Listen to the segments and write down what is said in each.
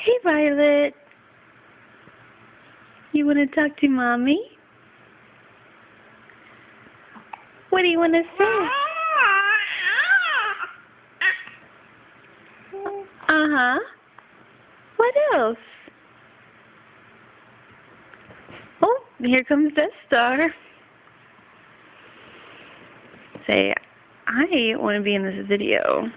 Hey, Violet. You want to talk to Mommy? What do you want to say? Uh-huh. What else? Oh, here comes Death Star. Say, I want to be in this video.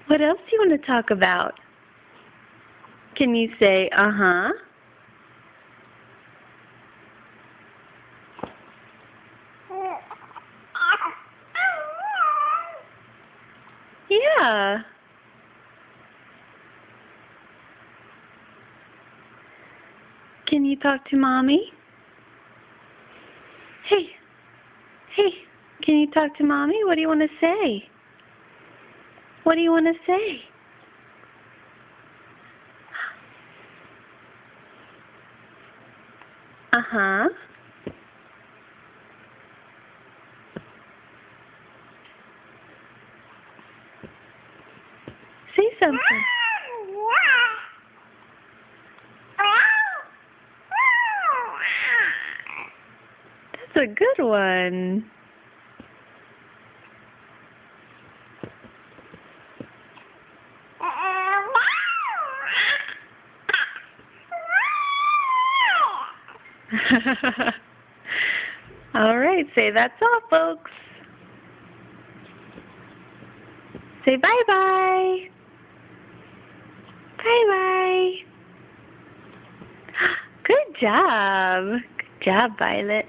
What else do you want to talk about? Can you say, uh-huh? Yeah. Can you talk to Mommy? Hey, can you talk to Mommy? What do you want to say? What do you want to say? Uh-huh. Say something. That's a good one. All right, say that's all, folks. Say bye-bye. Bye-bye. Good job. Good job, Violet.